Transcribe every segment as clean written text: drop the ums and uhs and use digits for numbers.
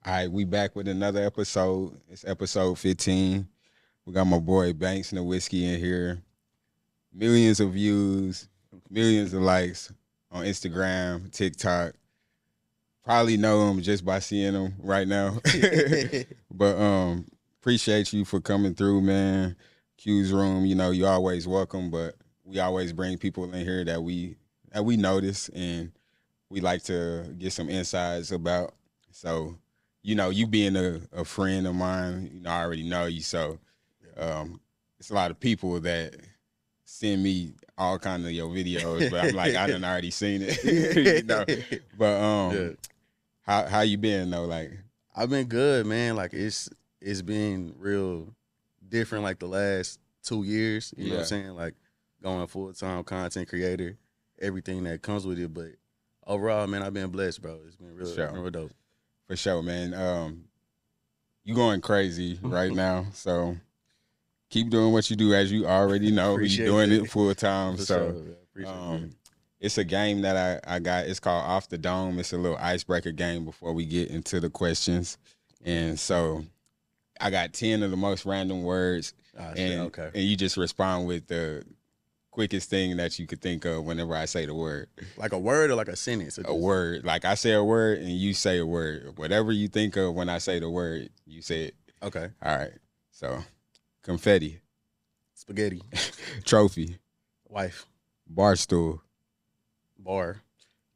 All right, we back with another episode. It's episode 15. We got my boy Banks and the Whiskey in here. Millions of views, millions of likes on Instagram, TikTok. Probably know him just by seeing him right now. But appreciate you for coming through, man. Q's Room, you always welcome, but we always bring people in here that we notice and we like to get some insights about. So, you being a friend of mine, I already know you. So it's a lot of people that send me all kind of your videos, but I'm like, I done already seen it. But Yeah. how you been though? Like, I've been good, man. Like it's been real different like the last 2 years. You know what I'm saying? Like going full-time content creator, everything that comes with it. But overall, man, I've been blessed, bro. It's been real dope. For sure, man. You going crazy right now, so keep doing what you do, as you already know. You're doing it full time. For So sure, man. Appreciate it. it's a game that I got. It's called Off the Dome. It's a little icebreaker game before we get into the questions. And so I got 10 of the most random words, and you just respond with the quickest thing that you could think of whenever I say the word. Like a word or like a sentence? A word. Like I say a word and you say a word. Whatever you think of when I say the word, you say it. Okay. All right. So, confetti. Spaghetti. Trophy. Wife. Barstool. Bar.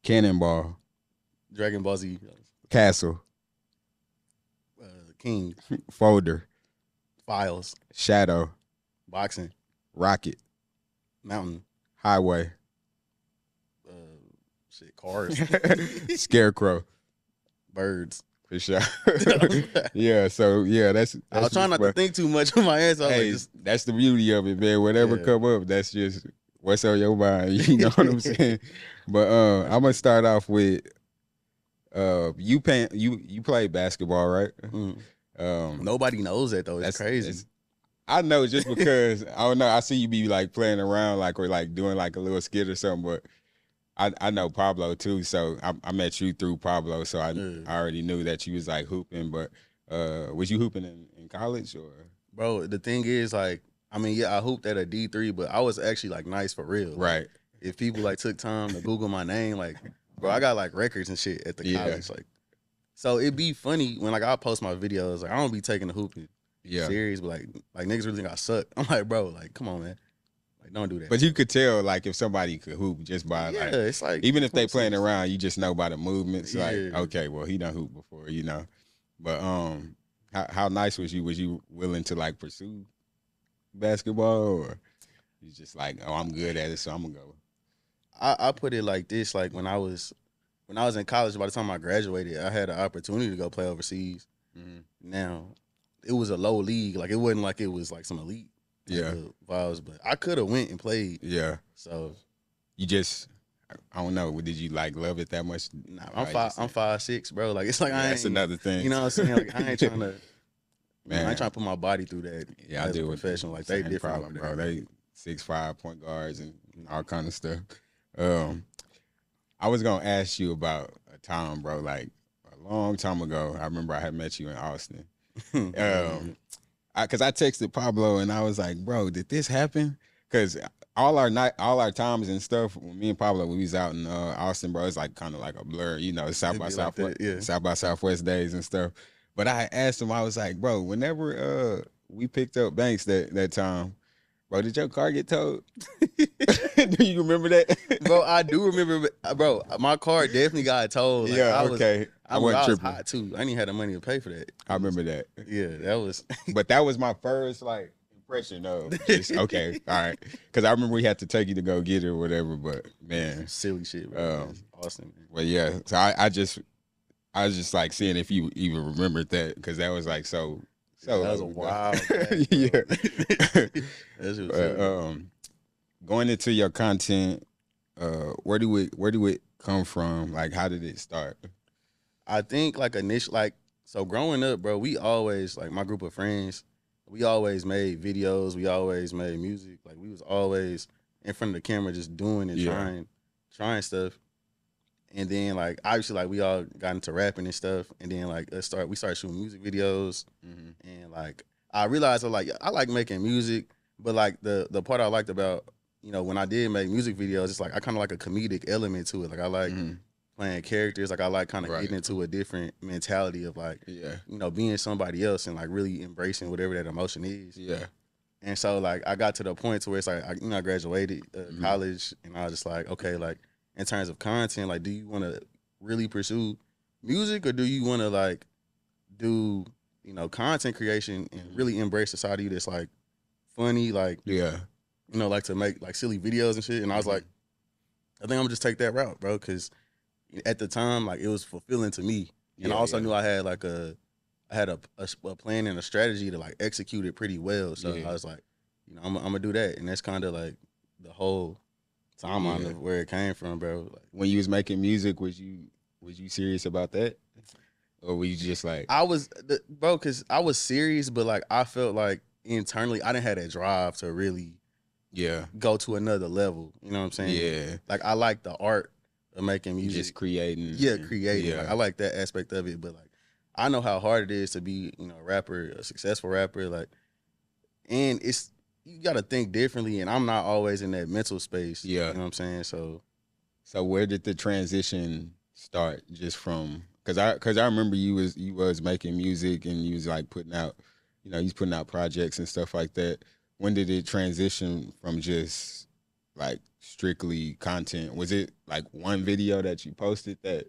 Cannonball. Dragon Ball Z. Castle. King. Folder. Files. Shadow. Boxing. Rocket. Mountain. Highway. Cars. Scarecrow. Birds. For sure. Yeah, so that's I was trying not to think too much of my answer. Hey, that's the beauty of it, man. Whatever come up, that's just what's on your mind. You know what I'm saying? But I'm gonna start off with you play basketball, right? Nobody knows that though. It's crazy. I know just because I don't know. I see you be like playing around, like or like doing like a little skit or something. But I know Pablo too, so I met you through Pablo, so I already knew that you was like hooping. But was you hooping in college or? Bro, the thing is like, I mean, yeah, I hooped at a D3, but I was actually like nice for real. Right. Like, if people like took time to Google my name, like, bro, I got like records and shit at the college, like. So it'd be funny when like I post my videos, like I don't be taking the hooping serious, but like niggas really think I suck. I'm like, bro, like come on, man. Like, don't do that. But you could tell, like, if somebody could hoop just by, like, it's like even if they playing around, you just know by the movements. Yeah. Like, okay, well, he done hoop before, But how nice was you? Was you willing to like pursue basketball, or you just like, oh, I'm good at it, so I'm gonna go? I put it like this: like when I was in college, by the time I graduated, I had an opportunity to go play overseas. Now, it was a low league. Like it wasn't like it was like some elite. Vibes, but I could have went and played. Yeah. So you just, I don't know. Did you like love it that much? Nah, I'm 5'6", bro. Like it's like I ain't. That's another thing. You know what I'm saying? Like I ain't trying to. Man, I ain't trying to put my body through that. Yeah, I do. Professional, like they different, problem, bro. They 6'5" point guards and all kind of stuff. I was gonna ask you about a time, bro. Like a long time ago, I remember I had met you in Austin. Because I texted Pablo and I was like, bro, did this happen? Because all our times and stuff, when me and Pablo, we was out in Austin, bro, it's like kind of like a blur, South by Southwest days and stuff. But I asked him, I was like, bro, whenever we picked up Banks that time, bro, did your car get towed? Do you remember that? Bro, I do remember, bro, my car definitely got towed. Like, I wasn't tripping. Hot too. I didn't have the money to pay for that. I remember that. Yeah, that was. But that was my first like impression of just, okay, all right. Because I remember we had to take you to go get it or whatever. But man, silly shit, bro. Awesome. Man. Well, yeah. So I was just like seeing if you even remembered that, because that was like so. That was a wild. Yeah. Going into your content, where do it come from? Like, how did it start? I think like so growing up, bro, we always, like my group of friends, we always made videos, we always made music. Like we was always in front of the camera just doing and trying stuff. And then like obviously like we all got into rapping and stuff. And then like we started shooting music videos. And like I realized I like making music, but like the part I liked about, you know, when I did make music videos, it's like I kind of like a comedic element to it. Like I like playing characters. Like I like kind of getting into a different mentality of like, you know, being somebody else and like really embracing whatever that emotion is. Yeah. And so like I got to the point to where it's like I graduated college, and I was just like, okay, like in terms of content, like do you want to really pursue music, or do you want to like do, you know, content creation and really embrace a side of you that's like funny, like you know, like to make like silly videos and shit. And I was like, I think I'm gonna just take that route, bro, because at the time like it was fulfilling to me, and I also knew I had like a plan and a strategy to like execute it pretty well. So I was like, you know, I'm gonna do that, and that's kind of like the whole timeline of where it came from, bro. Like, when you was making music, was you serious about that, or were you just like I was, bro? Because I was serious, but like I felt like internally I didn't have that drive to really go to another level. You know what I'm saying? Yeah. Like I like the art of making music, just creating? Creating. Like, I like that aspect of it, but like I know how hard it is to be, you know, a rapper, a successful rapper. Like, and it's you got to think differently, and I'm not always in that mental space. Yeah. You know what I'm saying? So where did the transition start? Just from because I remember you was making music and you was like putting out, you know, he's putting out projects and stuff like that. When did it transition from just like strictly content? Was it like one video that you posted that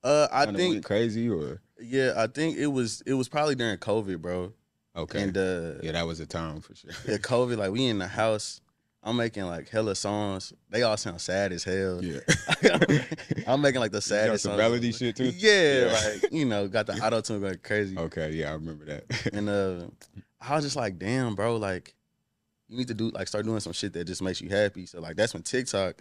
I think went crazy, or I think it was probably during COVID, bro. Okay. And that was a time for sure. Yeah, COVID, like we in the house, I'm making like hella songs. They all sound sad as hell. Yeah. I'm making like the saddest some songs. melody shit too? Yeah, like, you know, got the auto tune going crazy. Okay, yeah, I remember that. And I was just like, damn, bro, like you need to start doing some shit that just makes you happy. So like that's when TikTok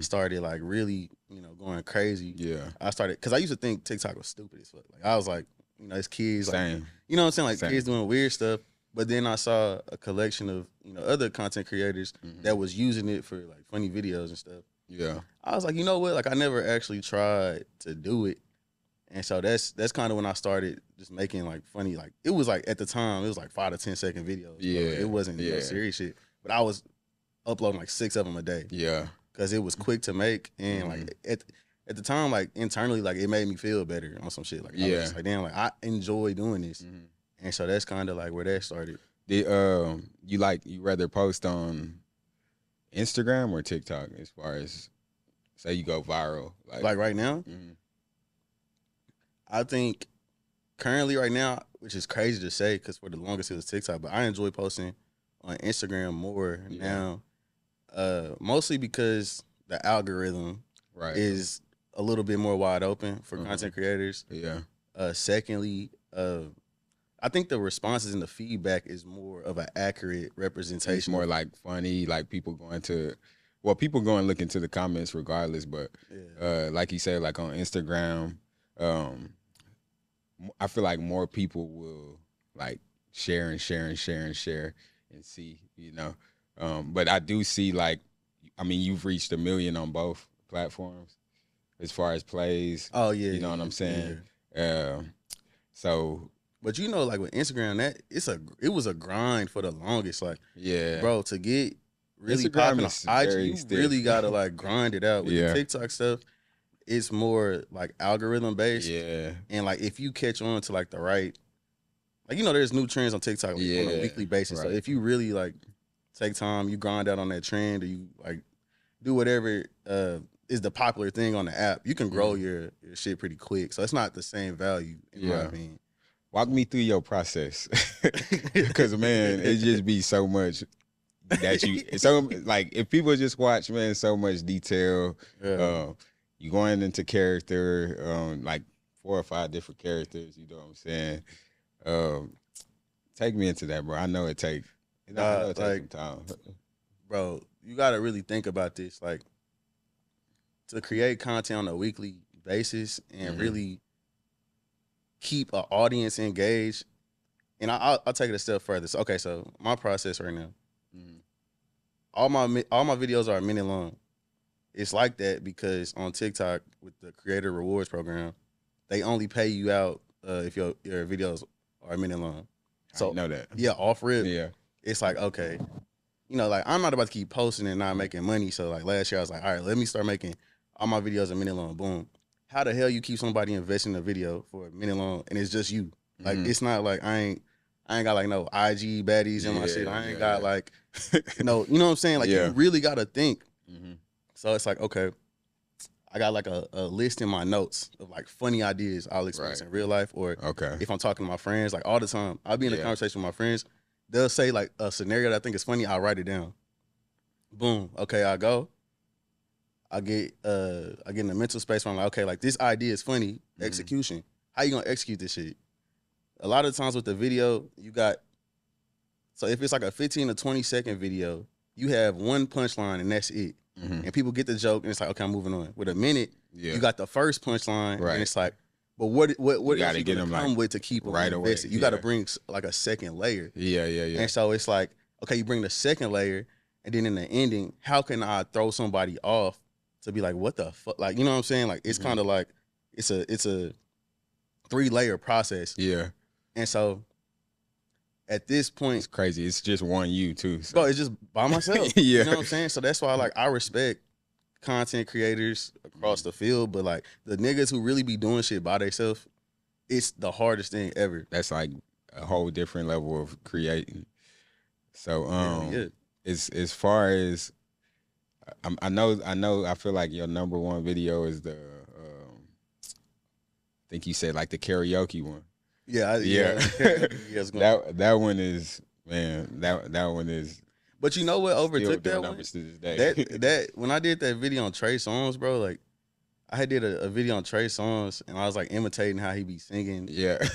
started like really, you know, going crazy. Yeah. I started because I used to think TikTok was stupid as fuck. Like I was like, you know, it's kids, Same. like, you know what I'm saying, like Same. kids doing weird stuff. But then I saw a collection of, you know, other content creators that was using it for like funny videos and stuff. Yeah. I was like, you know what? Like I never actually tried to do it. And so that's kind of when I started just making like funny, like it was like at the time it was like 5 to 10 second videos. Yeah. It wasn't no serious shit. But I was uploading like 6 of them a day. Yeah. Because it was quick to make, and like at the time, like internally, like it made me feel better on some shit. Like I was just like, damn, like I enjoy doing this. And so that's kind of like where that started. Did you rather post on Instagram or TikTok as far as say you go viral? Like right now? I think currently right now, which is crazy to say because for the longest it was TikTok, but I enjoy posting on Instagram more now. Mostly because the algorithm is a little bit more wide open for content creators. Yeah. Secondly, I think the responses and the feedback is more of an accurate representation. It's more like funny, like people going to look into the comments regardless, but like you said, like on Instagram, I feel like more people will like share and see, you know. But I do see like, I mean, you've reached 1 million on both platforms as far as plays. Oh yeah, you know what I'm saying. So, but you know, like with Instagram, it was a grind for the longest. Like, bro, to get really popping on IG, you really gotta like grind it out. With the TikTok stuff, it's more like algorithm based. Yeah, and like if you catch on to like the right, like you know, there's new trends on TikTok like, on a weekly basis. So if you really like take time, you grind out on that trend, or you like do whatever is the popular thing on the app, you can grow your shit pretty quick. So it's not the same value in my opinion. Walk me through your process, because man, it just be so much that like if people just watch, man, so much detail. You going into character, like 4 or 5 different characters. You know what I'm saying? Take me into that, bro. I know it takes. I know it takes some time, bro. You gotta really think about this, like to create content on a weekly basis and really keep an audience engaged. And I'll take it a step further. So, okay, so my process right now, all my videos are a minute long. it's like that because on TikTok with the creator rewards program, they only pay you out if your videos are a minute long. I So know that. yeah, off rip, Yeah. it's like okay, like I'm not about to keep posting and not making money. So like last year I was like, all right, let me start making all my videos a minute long. Boom. How the hell you keep somebody investing in a video for a minute long and it's just you? Like it's not like I ain't got like no IG baddies in my shit. I ain't got like no, you know what I'm saying? Like you really gotta think. So it's like, okay, I got like a list in my notes of like funny ideas I'll experience in real life, or if I'm talking to my friends, like all the time, I'll be in a conversation with my friends. They'll say like a scenario that I think is funny. I'll write it down. Boom. Okay, I go. I get in the mental space where I'm like, okay, like this idea is funny. Execution. How you gonna execute this shit? A lot of times with the video, you got so if it's like a 15 to 20-second video, you have one punchline and that's it. And people get the joke and it's like, okay, I'm moving on. With a minute, you got the first punchline and it's like, but what you gotta get them come like with to keep them right away. invested? You got to bring like a second layer. Yeah. And so it's like, okay, you bring the second layer, and then in the ending, how can I throw somebody off to be like, what the fuck? Like, you know what I'm saying? Like, it's kind of like it's a 3-layer process. Yeah. And so at this point, it's crazy. It's just one you too. So. Bro, it's just by myself. You know what I'm saying? So that's why like I respect content creators across the field, but like the niggas who really be doing shit by themselves, it's the hardest thing ever. That's like a whole different level of creating. So as far as I feel like your number one video is the I think you said like the karaoke one. Yeah. That one is, man, that one is. But you know what overtook that one? To this day. That when I did that video on Trey Songz, bro, like I had did a video on Trey Songz and I was like imitating how he be singing. Yeah.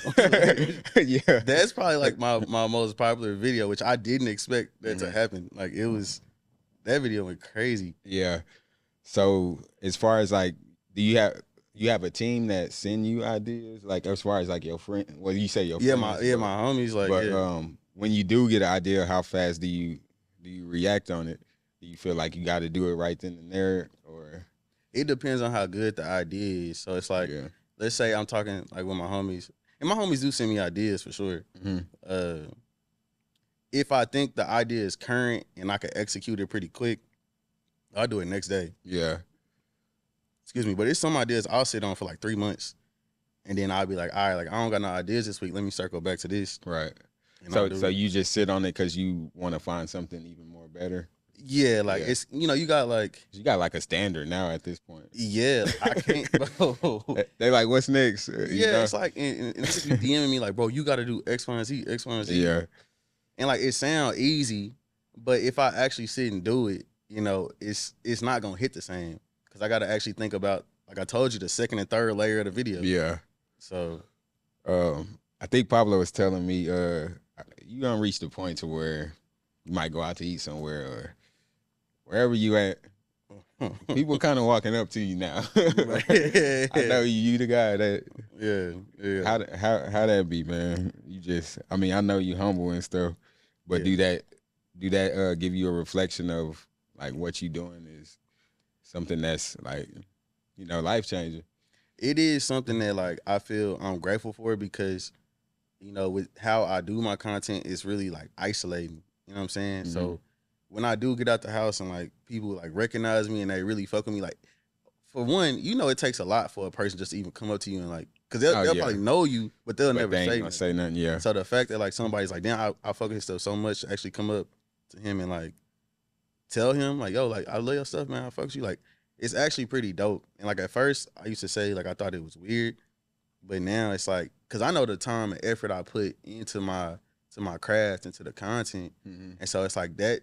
Yeah. That's probably like my most popular video, which I didn't expect that to happen. Like that video went crazy. Yeah. So as far as like, do you have a team that send you ideas? Like as far as like your friend, well, you say your friends, my homies. Like, but when you do get an idea, how fast do you react on it? Do you feel like you got to do it right then and there, or? It depends on how good the idea is. So it's like, let's say I'm talking like with my homies, and my homies do send me ideas for sure. If I think the idea is current and I can execute it pretty quick, I'll do it next day. Yeah. Excuse me, but it's some ideas I'll sit on for like 3 months, and then I'll be like, all right, like I don't got no ideas this week. Let me circle back to this. Right. So you just sit on it because you want to find something even more better. Yeah, like it's you got like a standard now at this point. Yeah, I can't, bro. They like, what's next? It's like and it's be DMing me like, bro, you got to do X, Y, and Z, X, Y, and Z. Yeah. And like it sounds easy, but if I actually sit and do it, it's not gonna hit the same. Because I got to actually think about, like I told you, the second and third layer of the video. Yeah. So, I think Pablo was telling me, you gonna reach the point to where you might go out to eat somewhere or wherever you at. People kind of walking up to you now. I know you the guy that. Yeah. How that be, man? I know you humble and stuff, but do that give you a reflection of like what you doing is something that's like, life changing? It is something that like I feel I'm grateful for because, with how I do my content, it's really like isolating. You know what I'm saying? So when I do get out the house and like people like recognize me and they really fuck with me, like for one, it takes a lot for a person just to even come up to you and like, because they'll probably know you, but they'll never say nothing. Yeah. So the fact that like somebody's like, damn, I fuck with his stuff so much, to actually come up to him and like tell him like, yo, like I love your stuff, man. I fuck with you. Like it's actually pretty dope. And like at first I used to say like I thought it was weird, but now it's like, because I know the time and effort I put into my craft, into the content, and so it's like that.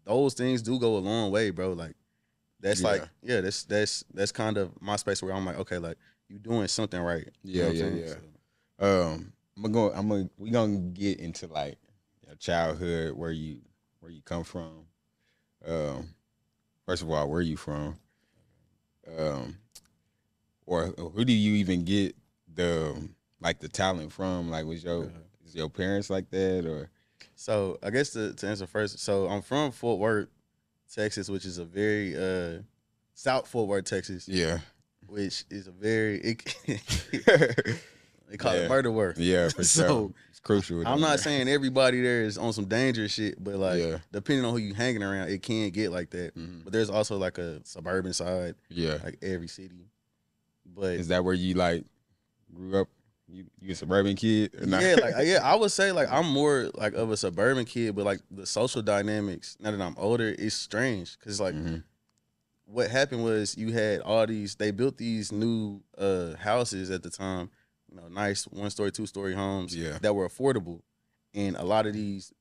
Those things do go a long way, bro. Like that's that's kind of my space where I'm like, okay, like you doing something right. Yeah. So. We gonna get into like your childhood, where you come from. First of all, where you from? Or who do you even get the talent from? Like, is your parents like that, or? So I guess to answer first, so I'm from Fort Worth, Texas, which is a very South Fort Worth, Texas, Yeah. which is a very they call it Yeah. murder worth. Yeah, for So sure. It's crucial. I'm down not there. saying everybody there is on some dangerous shit, but like Yeah. depending on who you hanging around, it can get like that. Mhm. But there's also like a suburban side, Yeah. like every city. But Is that where you like grew up? You a suburban kid? Or not? yeah, I would say like I'm more like of a suburban kid, but like the social dynamics now that I'm older is strange because like Mhm. what happened was you had all these they built these new houses at the time, you know, nice 1-story, 2-story homes Yeah. that were affordable, and a lot of these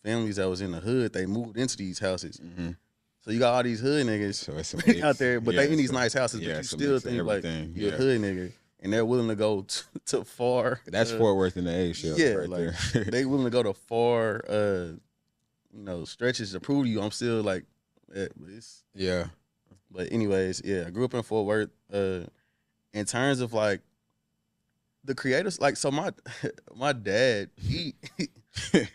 families that was in the hood they moved into these houses. Mhm. So you got all these hood niggas So it's a mix. out there, but they in these so- nice houses, yeah, but you it's a still mix of think like everything. you're Yeah. a hood nigga, and they're willing to go to far. That's Fort Worth in the eggshell. Yeah, right like there. they willing to go to far, you know, stretches to prove to you. I'm still like, but it's. Yeah. But anyways, yeah, I grew up in Fort Worth. In terms of like the creators, like so my dad he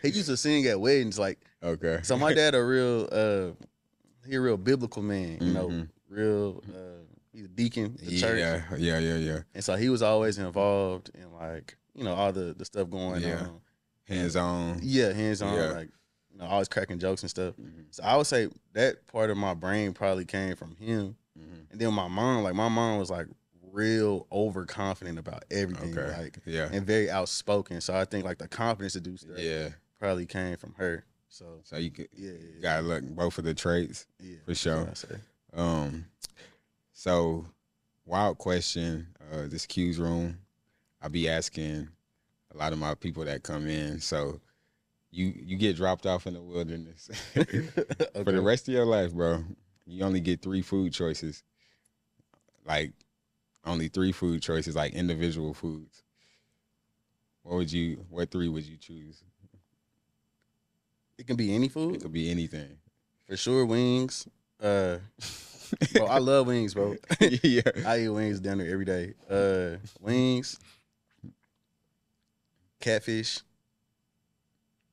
used to sing at weddings. Like Okay. so, my dad he a real biblical man. You know, Mhm. real. He's a deacon at the church. Yeah. And so he was always involved in like you know all the stuff going Yeah. on. Hands on. Yeah, hands on, Yeah. like you know, always cracking jokes and stuff. Mhm. So I would say that part of my brain probably came from him. Mhm. And then my mom was like real overconfident about everything, Okay. like Yeah. and very outspoken. So I think like the confidence to do stuff Yeah. probably came from her. So So you could yeah, gotta look both of the traits. yeah, for sure. that's what I say. So wild question. This Q's room. I be asking a lot of my people that come in. So you get dropped off in the wilderness for the Okay. rest of your life, bro. You only get 3 food choices. Like only 3 food choices, like individual foods. What 3 would you choose? It can be any It food could be anything. for sure. Wings, bro. I love wings, bro. Yeah. I eat wings down there every day. Wings, catfish,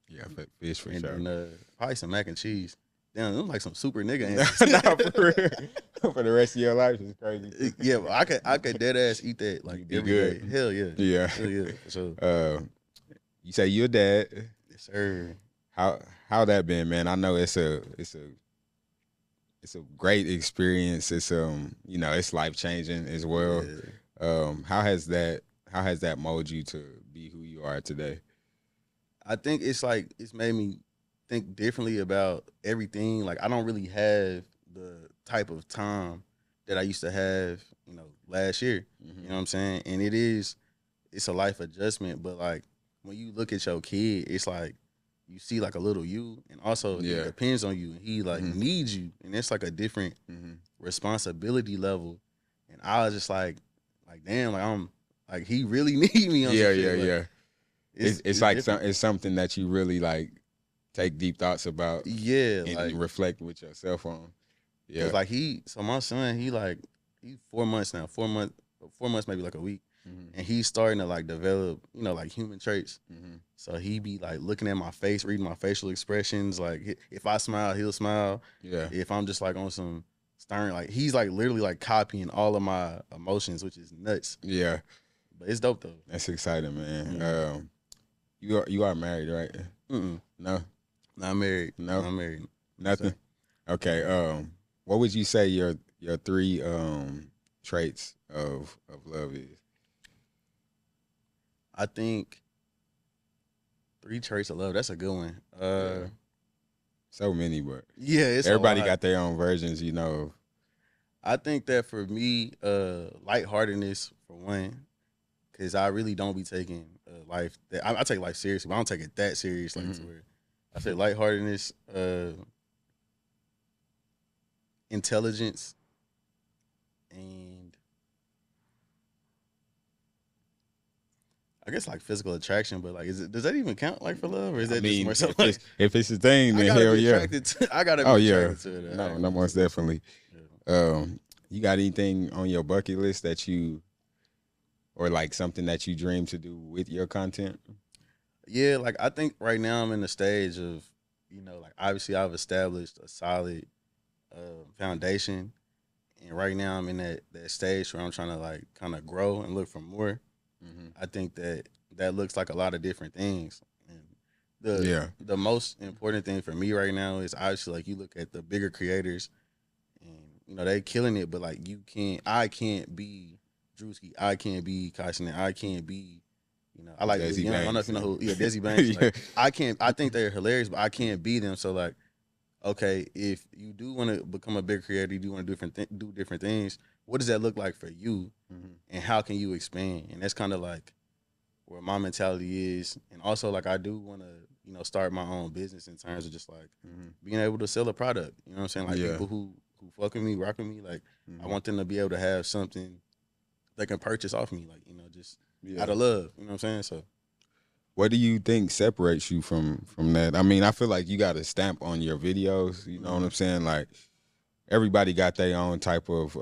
Yeah, fish for and sure. then probably some mac and cheese. Damn, them like some super nigga answers. Nah, for real. For the rest of your life, it's crazy. Yeah, but I could dead ass eat that like Be every good. day. Hell yeah. Yeah. Hell yeah. For sure. You say you're a dad. Yes, sir. How that been, man? I know it's a great experience. It's it's life changing as well. Yeah. How has that molded you to be who you are today? I think it's made me think differently about everything. Like I don't really have the type of time that I used to have, you know, last year. Mm-hmm. You know what I'm saying? And it's a life adjustment, but like when you look at your kid, it's like you see like a little you, and also Yeah. it depends on you. And he like Mhm. needs you, and it's like a different Mm-hmm. responsibility level. And I was just like damn, like I'm like he really need me. On some shit. Like, It's like different. it's something that you really like take deep thoughts about Yeah, and like reflect with yourself on. Yeah. cause like so my son he's 4 months now, 4 months maybe like a week, Mm-hmm. and he's starting to like develop like human traits. Mm-hmm. So he be like looking at my face, reading my facial expressions. Like if I smile, he'll smile. Yeah. If I'm just like on some stern, like he's like literally like copying all of my emotions, which is nuts. Yeah. But it's dope though. That's exciting, man. Mhm. You are married, right? Mm-mm. No, Not married. No? Not married. nothing. Okay. What would you say your 3 traits of love is? I think 3 traits of love. That's a good one. Yeah. So many, but Yeah, it's everybody a lot. got their own versions, you know. I think that for me, lightheartedness for one, because I really don't be taking life. I take life seriously, but I don't take it that serious. Like to Mhm. where I say lightheartedness, intelligence, and I guess like physical attraction. But like, does that even count like for love, or is that I mean, just more if so? if it's a thing, I then gotta hell be yeah. attracted to. I gotta be Oh yeah. attracted to it. No, most definitely. Yeah. You got anything on your bucket list or like something that you dream to do with your content? Yeah, like I think right now I'm in the stage of, like obviously I've established a solid foundation, and right now I'm in that stage where I'm trying to like kind of grow and look for more. Mm-hmm. I think that looks like a lot of different things. And Yeah. the most important thing for me right now is obviously like you look at the bigger creators and they killing it, but like I can't be Drewski, I can't be Kashina, I can't be I like Lil Desi Young. I don't know if Banks. you know who Desi Banks. Yeah. Like I can't. I think they're hilarious, but I can't be them. So like, okay, if you do want to become a big creator, you do want to do different things. What does that look like for you, Mm-hmm. and how can you expand? And that's kind of like where my mentality is. And also like I do want to start my own business in terms of just like Mm-hmm. being able to sell a product. You know what I'm saying? Like Yeah. people who fuck with me, rock with me. Like I Mm-hmm. want them to be able to have something they can purchase off me. Like just Yeah. out of love. You know what I'm saying? So. What do you think separates you from that? I mean, I feel like you got a stamp on your videos. You know what I'm saying? Like everybody got their own type of,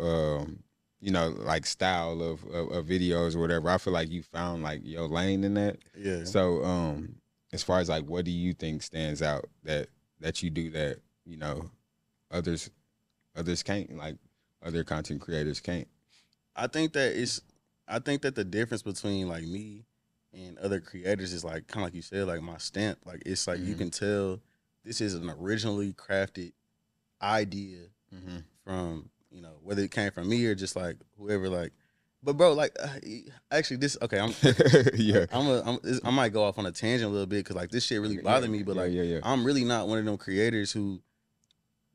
like style of videos or whatever. I feel like you found like your lane in that. Yeah. So, as far as like, what do you think stands out that you do that others can't, like other content creators can't? I think that the difference between like me and other creators is like kind of like you said, like my stamp. Like it's like you Mm-hmm. can tell this is an originally crafted idea Mm-hmm. from whether it came from me or just like whoever like. But bro, like actually this okay, Yeah. I might go off on a tangent a little bit because like this shit really bothered me. But like yeah. I'm really not one of them creators who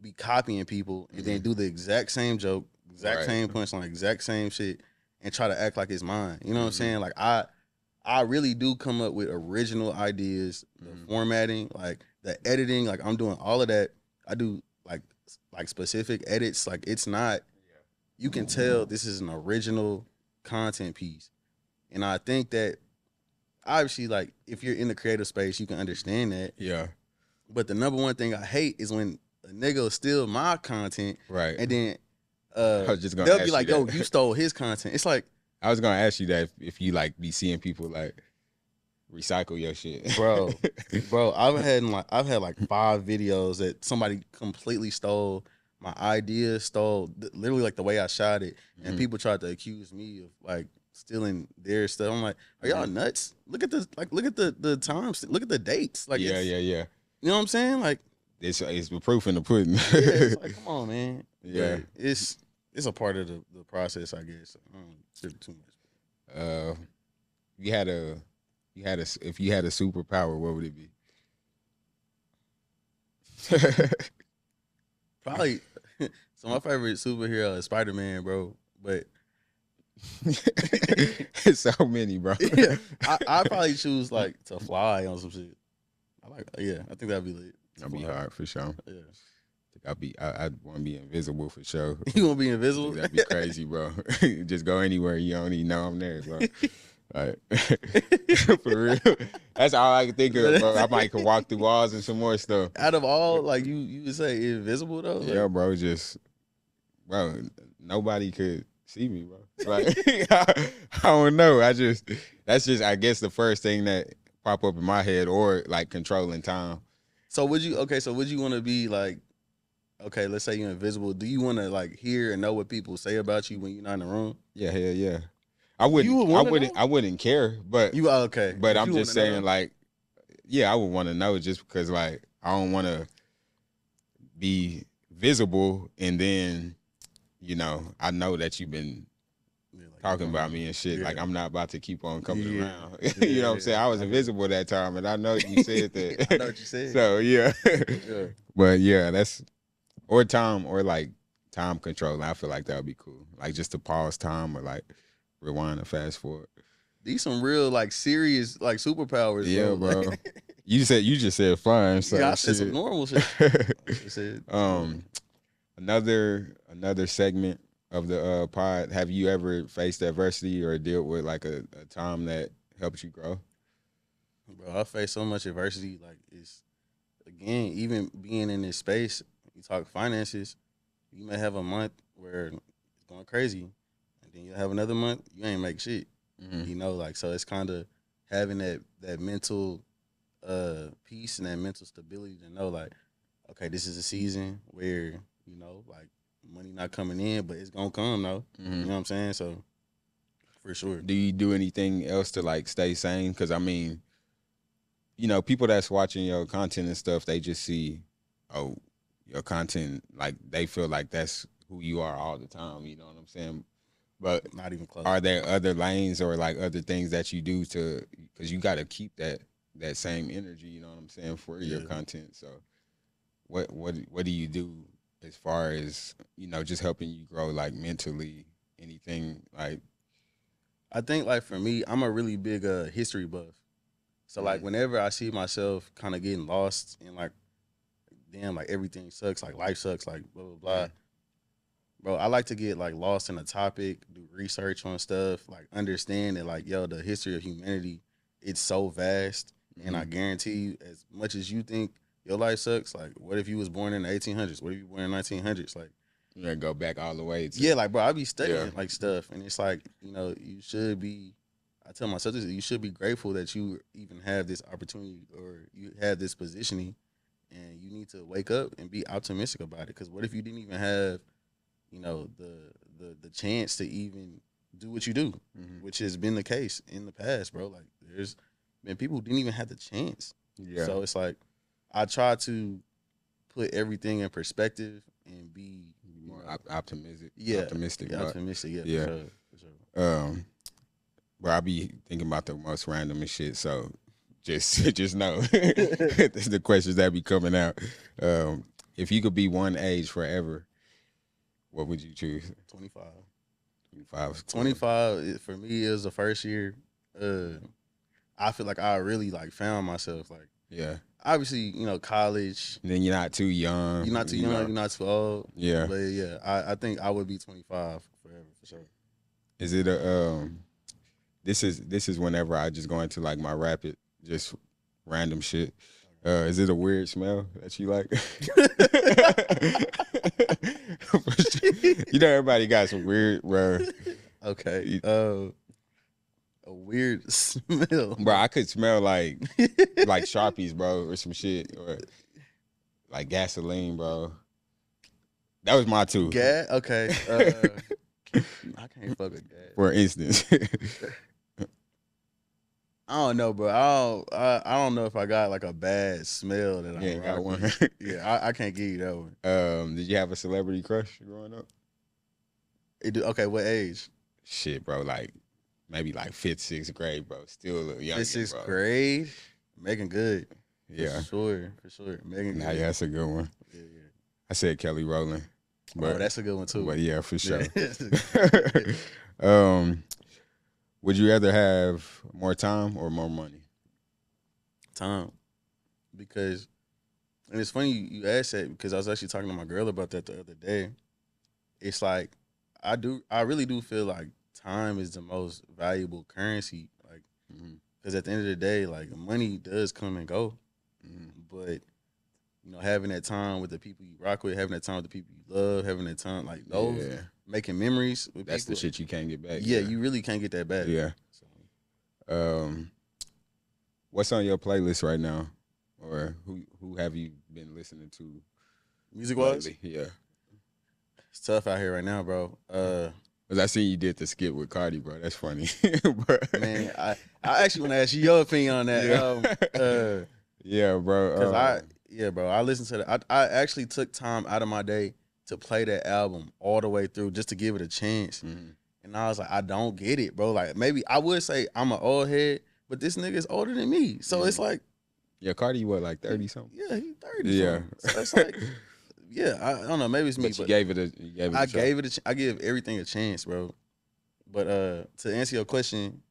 be copying people and then do the exact same joke, exact Right. same punchline, exact same shit, and try to act like it's mine. You know what I'm Mhm. saying? Like I really do come up with original ideas, the formatting, like the editing, like I'm doing all of that. I do like specific edits. Like it's not you can tell this is an original content piece. And I think that obviously like if you're in the creative space, you can understand that. Yeah. But the number one thing I hate is when a nigga will steal my content Right. and then I was just gonna they'll ask be like, you yo, that. you stole his content. It's like, I was gonna ask you that if you like be seeing people like recycle your shit. bro, I've had like 5 videos that somebody completely stole my idea, literally like the way I shot it, and Mhm. people tried to accuse me of like stealing their stuff. I'm like, are y'all nuts? Look at this, like look at the times, look at the dates. Like yeah. you know what I'm saying? Like It's the proof in the pudding. yeah, it's like come on, man. Yeah. But it's a part of the process, I guess. I don't trip too much. you had a if you had a superpower, what would it be? Probably. So my favorite superhero is Spider-Man, bro. But So many, bro. yeah, I probably choose like to fly on some shit. I think that'd be lit. That'd be hard for sure. Yeah. I'd want to be invisible for sure. You gonna be I invisible? think that'd be crazy, bro. Just go anywhere, you don't even know I'm there, bro. Like, for real. That's all I can think of, bro. I might could walk through walls and some more stuff. Out of all, like you would say invisible though? Yeah, Like, bro, bro, nobody could see me, bro. Like, I don't know. That's just, I guess, the first thing that pop up in my head, or like controlling time. so would you want to be like, okay, let's say you're invisible. Do you want to like hear and know what people say about you when you're not in the room? Yeah, hell yeah. You would wanna know? I wouldn't care, but You okay? but I'm you just wanna know? saying, like, yeah, I would want to know just because, like, I don't want to be visible and then, I know that you've been Yeah, like, talking about me and shit. yeah. Like, I'm not about to keep on coming Yeah. around. You know what I'm saying? I was invisible that time, and I know you said that. I know what you said. So yeah, Yeah. but yeah, or time, or like time control. I feel like that would be cool. Like just to pause time, or like rewind and fast forward. These some real like serious like superpowers. Yeah, bro. Like, You just said flying. So yeah, I said shit. some normal shit. Another segment of the pod. Have you ever faced adversity or dealt with like a time that helped you grow? Bro, I face so much adversity. Like it's again, even being in this space, you talk finances, you may have a month where it's going crazy, and then you have another month you ain't make shit. Mm-hmm. Like so it's kind of having that mental peace and that mental stability to know like, okay, this is a season where you know, like money not coming in, but it's gonna come though. You know what I'm saying? So for sure. Do you do anything else to like stay sane? Because I mean, you know, people that's watching your content and stuff, they just see, oh, your content, like they feel like that's who you are all the time. You know what I'm saying? But Not even close. are there other lanes or like other things that you do to? Because you got to keep that same energy. You know what I'm saying for your content. So what do you do as far as just helping you grow like mentally? Anything like? I think like for me, I'm a really big history buff. So like whenever I see myself kind of getting lost in like, damn, like everything sucks, like life sucks, like blah blah blah. Bro, I like to get like lost in a topic, do research on stuff, like understand that like, yo, the history of humanity, it's so vast. And I guarantee you, as much as you think your life sucks, like what if you was born in the 1800s? What if you were born in the 1900s? Like, You gotta go back all the way to yeah, like bro, I be studying like stuff, and it's like, you know, you should be. I tell myself this: you should be grateful that you even have this opportunity or you have this positioning, and you need to wake up and be optimistic about it. Because what if you didn't even have, you know, the chance to even do what you do, which has been the case in the past, bro. Like there's been people who didn't even have the chance. Yeah. So it's like I try to put everything in perspective and be more optimistic. Yeah, Optimistic. optimistic. Yeah, Yeah. For sure. But I be thinking about the most random shit. So just know that's the questions that be coming out. If you could be one age forever, what would you choose? 25. 25. 25 for me is the first year. I feel like I really like found myself. Like, Yeah. obviously, you know, college. And then you're not too young. You're not too young. You're not too old. Yeah. But yeah, I think I would be 25 forever for sure. Is it a This is whenever I just go into like my rapid, just random shit. Is it a weird smell that you like? You know, everybody got some weird, bro. Okay. A weird smell, Bro, I could smell like Sharpies, bro, or some shit, or like gasoline, bro. That was my two. Gas. Okay. I can't fuck with gas. For instance. I don't know, bro. I don't know if I got like a bad smell that I got one. Yeah, I can't give you that one. Did you have a celebrity crush growing up? Okay, what age? Shit, bro, like maybe like 5th, 6th grade, bro. Still a little young. 5th, 6th grade. Megan Good. Yeah. For sure. Megan Good. Yeah, that's a good one. Yeah. I said Kelly Rowland. But, that's a good one too. But yeah, for sure. Would you rather have more time or more money? Time. Because, and it's funny you asked that because I was actually talking to my girl about that the other day. It's like, I really do feel like time is the most valuable currency. Like, because at the end of the day, like money does come and go. But, you know, having that time with the people you rock with, having that time with the people you love, having that time, like those, making memories with That's people. the shit you can't get back. Yeah, you really can't get that back. Yeah. So. What's on your playlist right now? Or who have you been listening to? Music-wise? Yeah. It's tough out here right now, bro. Cause I seen you did the skit with Cardi, bro. That's funny. Man, I actually want to ask you your opinion on that. Yeah, bro. Cause bro. I listened to that. I actually took time out of my day to play that album all the way through just to give it a chance. And I was like, I don't get it, bro. Like maybe I would say I'm an old head, but this nigga is older than me. So it's like, yeah, Cardi, what, like 30 something? Yeah, he's 30. Yeah. So it's like, yeah, I don't know. Maybe it's me. But you gave it a I give everything a chance, bro. But to answer your question,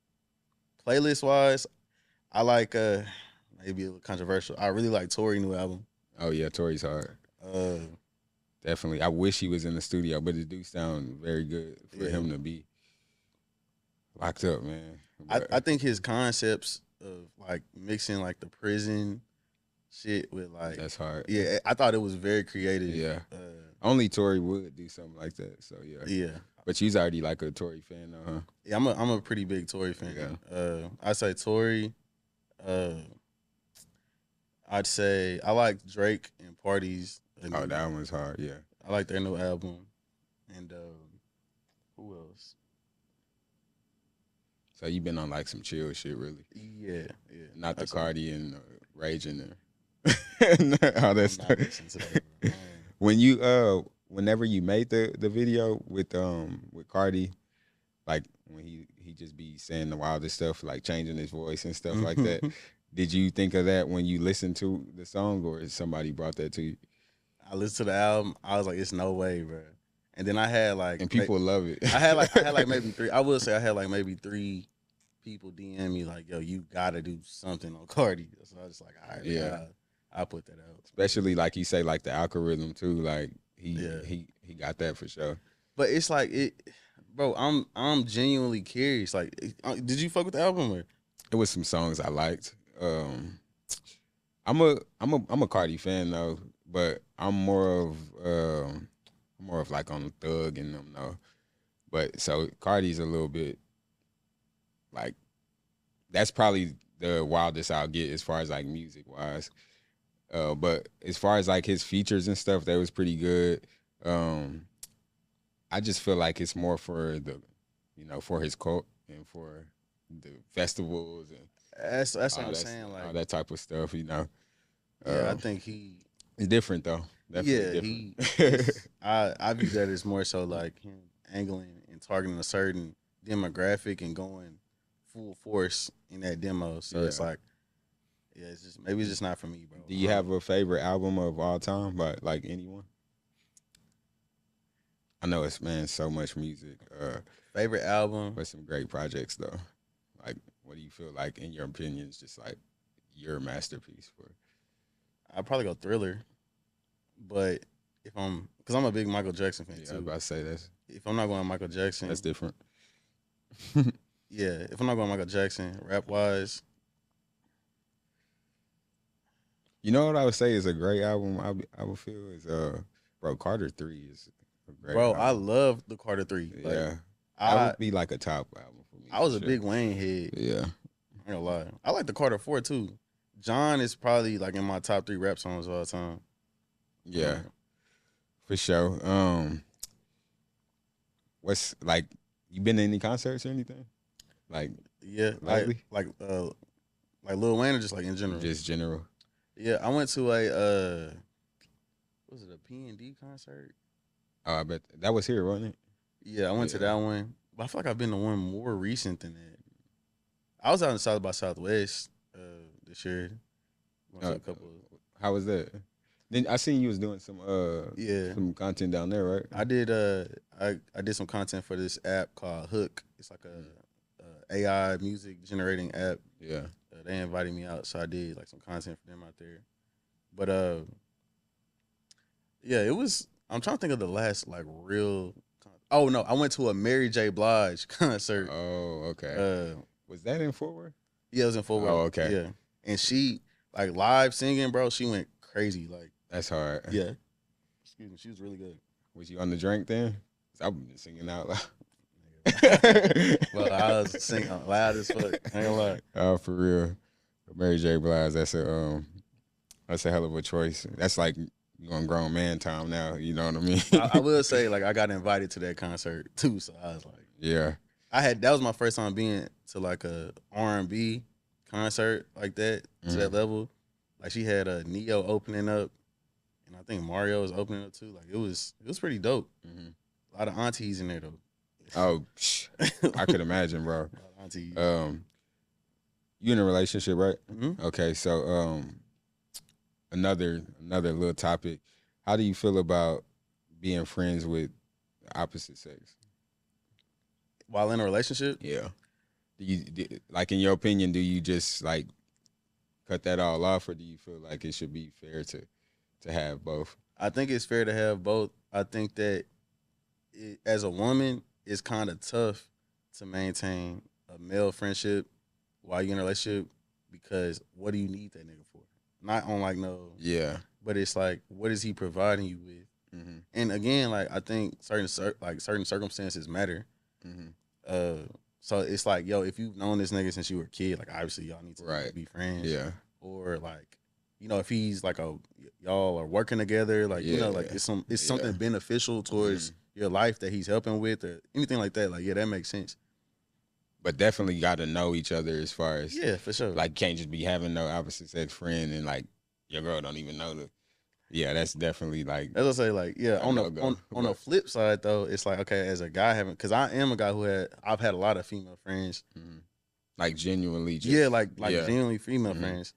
playlist wise, I like maybe a little controversial. I really like Tory's new album. Oh yeah, Tory's hard. Definitely. I wish he was in the studio, but it do sound very good for him to be locked up, man. I think his concepts of like mixing like the prison shit with like that's hard. Yeah, I thought it was very creative. Yeah. Only Tory would do something like that. So yeah. Yeah. But you's already like a Tory fan though, huh? Yeah, I'm a pretty big Tory fan. Yeah. I say Tory. I'd say I like Drake and Parties. Oh, that one's hard, yeah. I like their new album. And who else? So you been on like some chill shit, really. Yeah, yeah. Not the That's Cardi and Rage and all that I'm stuff. not listening to that. Bro. When you whenever you made the video with Cardi, like when he just be saying the wildest stuff, like changing his voice and stuff like that. Did you think of that when you listened to the song, or somebody brought that to you? I listened to the album. I was like, it's no way, bro. And then I had like, And people love it. I had like maybe three. I would say I had like maybe 3 people DM me like, yo, you gotta do something on Cardi. So I was like, all right, Yeah. man, I'll put that out. Especially like you say, like the algorithm too. Like he got that for sure. But it's like it, bro. I'm genuinely curious. Like, did you fuck with the album? Or? It was some songs I liked. I'm a Cardi fan though, but I'm more of like on the Thug and them though. But so Cardi's a little bit like, that's probably the wildest I'll get as far as like music wise. But as far as like his features and stuff, that was pretty good. I just feel like it's more for for his cult and for the festivals and That's what I'm saying. Like all that type of stuff. yeah, I think it's different though. Definitely different. I view that as more so like him angling and targeting a certain demographic and going full force in that demo. So it's like, yeah, it's just maybe it's just not for me, bro. Do you have a favorite album of all time by like anyone? I know it's so much music. Favorite album, but some great projects though. Like, what do you feel like, in your opinion, is just like your masterpiece for? I'd probably go Thriller, but because I'm a big Michael Jackson fan too. I was about to say that's. If I'm not going Michael Jackson, that's different. Yeah, if I'm not going Michael Jackson, rap wise. You know what I would say is a great album. I would feel is bro, Carter 3 is a great. Bro, album. I love the Carter 3. Like, yeah, that would be like a top album for me. I was a big Wayne head. Yeah, I ain't gonna lie. I like the Carter 4 too. John is probably like in my top 3 rap songs of all time. Yeah, for sure. What's like? You been to any concerts or anything? Like, yeah, lately? like Lil Wayne or just like in general? Just general. Yeah, I went to a was it a P&D concert? Oh, I bet that was here, wasn't it? Yeah, I went to that one. But I feel like I've been to one more recent than that. I was out in South by Southwest this year. Went to a couple. How was that? Then I seen you was doing some some content down there, right? I did I did some content for this app called Hook. It's like a AI music generating app. Yeah. They invited me out, so I did like some content for them out there. But yeah, it was. I'm trying to think of the last like real. Oh no, I went to a Mary J. Blige concert. Oh, okay. Was that in Fort Worth? Yeah, it was in Fort Worth. Oh, okay. Yeah, and she like live singing, bro. She went crazy. Like that's hard. Yeah. Excuse me, she was really good. Was you on the drink then? I've been singing out loud. Well, I was singing loud as fuck. I ain't gonna lie. Oh, for real. Mary J. Blige, that's a hell of a choice. That's like you on grown man time now. You know what I mean? I will say, like, I got invited to that concert too, so I was like, yeah. That was my first time being to like a R&B concert like that to that level. Like she had a Neo opening up, and I think Mario was opening up too. Like it was pretty dope. Mm-hmm. A lot of aunties in there though. Oh, I could imagine, bro. Aunties. You in a relationship, right? Mm-hmm. Okay, so another little topic. How do you feel about being friends with the opposite sex while in a relationship? Yeah. Like, in your opinion, do you just like cut that all off, or do you feel like it should be fair to have both? I think it's fair to have both. I think that as a woman, it's kind of tough to maintain a male friendship while you're in a relationship, because what do you need that nigga for? Not on like no. Yeah. But it's like, what is he providing you with? Mm-hmm. And again, like I think certain circumstances matter. Mm-hmm. So it's like, yo, if you've known this nigga since you were a kid, like obviously y'all need to be friends. Yeah. Or like, you know, if he's like y'all are working together, like you know, like Yeah. it's something beneficial towards your life that he's helping with or anything like that. Like, yeah, that makes sense. But definitely got to know each other as far as Yeah, for sure. like can't just be having no opposite sex friend and like your girl don't even know the. Yeah, that's definitely like As I say, like, yeah, a on the no go. on the flip side though, it's like, okay, as a guy having, because I am a guy I've had a lot of female friends. Like genuinely just Yeah, like yeah. genuinely female friends.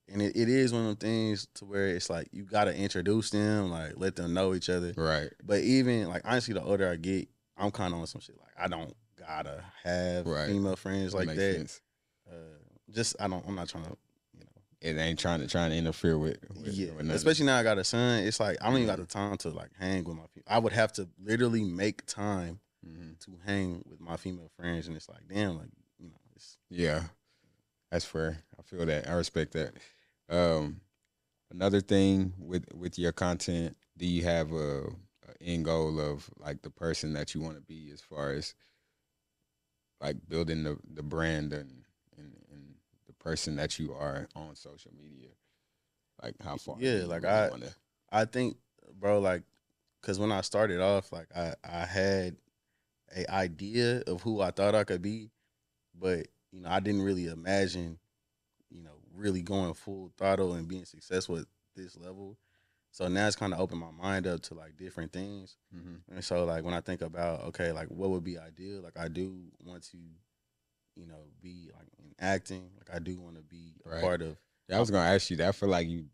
And it is one of them things to where it's like you gotta introduce them, like let them know each other. Right. But even like honestly, the older I get, I'm kind of on some shit like I don't gotta have Right. female friends That like makes that. sense. Just I'm not trying to, you know. It ain't trying to interfere with Yeah, nothing. especially now I got a son. It's like I don't even got the time to like hang with my people. I would have to literally make time to hang with my female friends, and it's like, damn, like you know, it's Yeah, that's fair. I feel that. I respect that. Another thing with your content, do you have a end goal of like the person that you want to be as far as like building the brand and the person that you are on social media? Like how far do yeah, you like really want to? I think, bro, like, cause when I started off, like I had a idea of who I thought I could be, but you know I didn't really imagine, you know, really going full throttle and being successful at this level. So now it's kind of opened my mind up to like different things. And so like when I think about, okay, like what would be ideal, like I do want to, you know, be like in acting, like I do want to be a Right. part of. Yeah, I was gonna ask you that. I feel like you,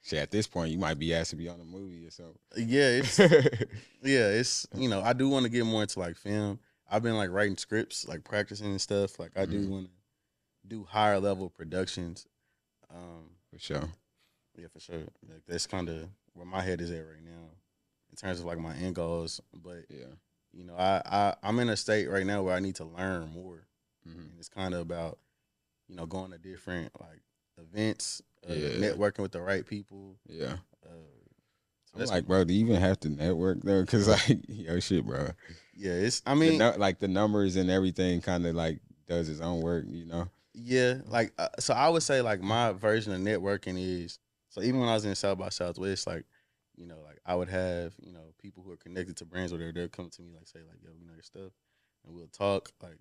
shit, at this point, you might be asked to be on a movie or something. Yeah, it's you know I do want to get more into like film. I've been like writing scripts, like practicing and stuff. Like I do want to do higher level productions. For sure. Yeah, for sure. Like that's kind of where my head is at right now, in terms of like my end goals. But Yeah. you know, I'm in a state right now where I need to learn more, and it's kind of about, you know, going to different like events, Yeah. networking with the right people. Yeah. Uh, so I'm that's like, bro, do you even have to network though? Cause like, yo, shit, bro. yeah. It's I mean, Like the numbers and everything kind of like does its own work, you know? yeah, like so I would say like my version of networking is, so even when I was in South by Southwest, like, you know, like I would have, you know, people who are connected to brands where they'll come to me like say like, yo, we know your stuff, and we'll talk. Like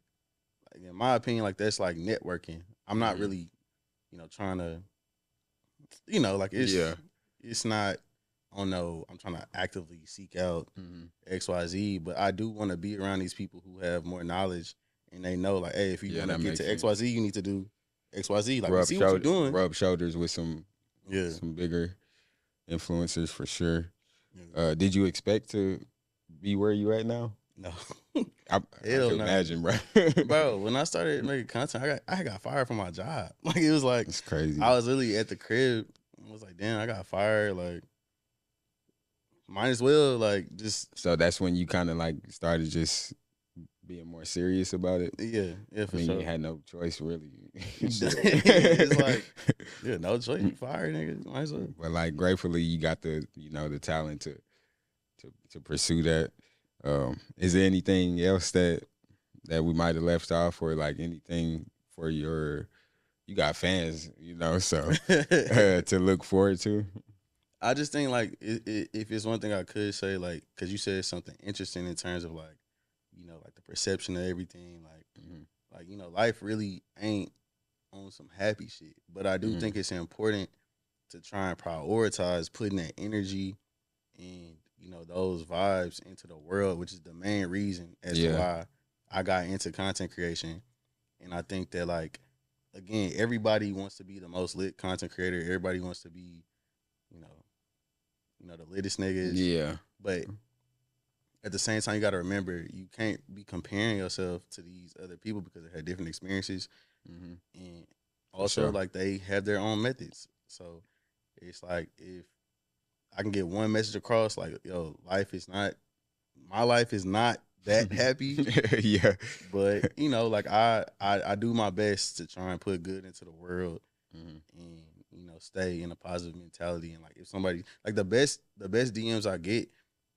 in my opinion, like that's like networking. I'm not really, you know, trying to, you know, like Yeah. it's not. Oh no, I'm trying to actively seek out XYZ, but I do want to be around these people who have more knowledge and they know like, hey, if you Yeah, want to that get makes to sense. XYZ, you need to do XYZ. Like we see what you're doing. Rub shoulders with Yeah. some bigger influencers for sure. Yeah. Did you expect to be where you at now? No. I Hell can no. imagine, bro. Bro, when I started making content, I got fired from my job. Like it was like It's crazy. I was really at the crib. I was like, damn, I got fired. Like, might as well like just So that's when you kind of like started just being more serious about it. yeah, I for mean, sure. you had no choice really. It's like, yeah, no choice. You fired, nigga. Might as well. But like, gratefully, you got the the talent to pursue that. Is there anything else that we might have left off, or like anything for you got fans, so to look forward to? I just think like if it's one thing I could say, like, because you said something interesting in terms of like, you know, like the perception of everything, like you know, life really ain't on some happy shit. But I do think it's important to try and prioritize putting that energy and, you know, those vibes into the world, which is the main reason as to why I got into content creation. And I think that like, again, everybody wants to be the most lit content creator. Everybody wants to be, you know, the littest niggas. Yeah. But at the same time, you got to remember you can't be comparing yourself to these other people because they had different experiences, and also like they have their own methods. So it's like if I can get one message across, like, yo, my life is not that happy. Yeah. But you know, like I do my best to try and put good into the world, and you know, stay in a positive mentality. And like if somebody like the best DMs I get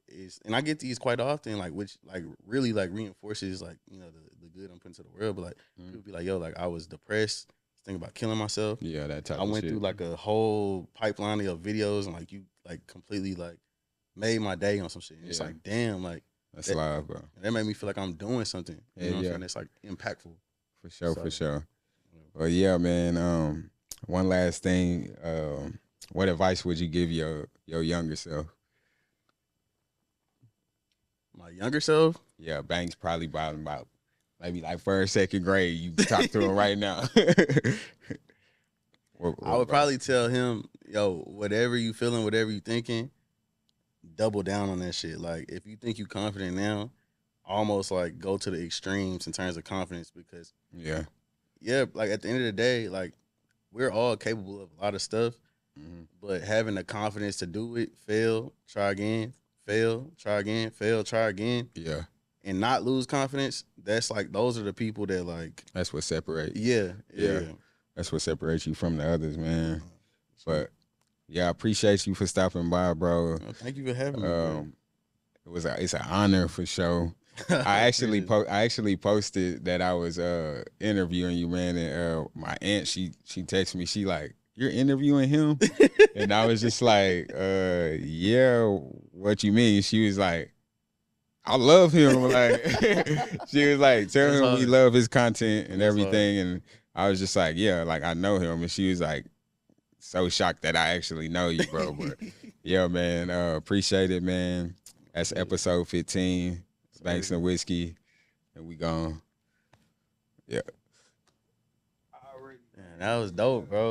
is, and I get these quite often, like which like really like reinforces like, you know, the good I'm putting to the world. But like people be like, yo, like I was depressed, thinking about killing myself. Yeah, that type I of went shit. through like a whole pipeline of videos and like you like completely like made my day on some shit. And it's Yeah. like, damn, like That's that, live, bro. that made me feel like I'm doing something. You know what I'm Yeah, saying? It's like impactful. for sure, So, for sure. Well, yeah, man. One last thing. What advice would you give your younger self? my younger self, Yeah, Banks probably about maybe like first, second grade. You talk to him right now. I would probably tell him, yo, whatever you feeling, whatever you thinking, double down on that shit. Like if you think you confident now, almost like go to the extremes in terms of confidence because Yeah. like at the end of the day, like we're all capable of a lot of stuff, but having the confidence to do it, fail, try again, fail, try again, fail, try again, Yeah. and not lose confidence, that's like those are the people that like That's what separates. yeah. That's what separates you from the others, man. But yeah, I appreciate you for stopping by, bro. Well, thank you for having me. Bro. It's an honor for sure. I actually posted that I was interviewing you, man, and my aunt she texted me. She like, "You're interviewing him?" And I was just like, "Yeah, what you mean?" She was like, "I love him." Like she was like, "Tell him we love his content and everything." And I was just like, "Yeah, like I know him." And she was like, so shocked that I actually know you, bro. But yeah, man, appreciate it, man. That's episode 15. Banks and Whiskey, and we gone. Yeah. Man, that was dope, bro.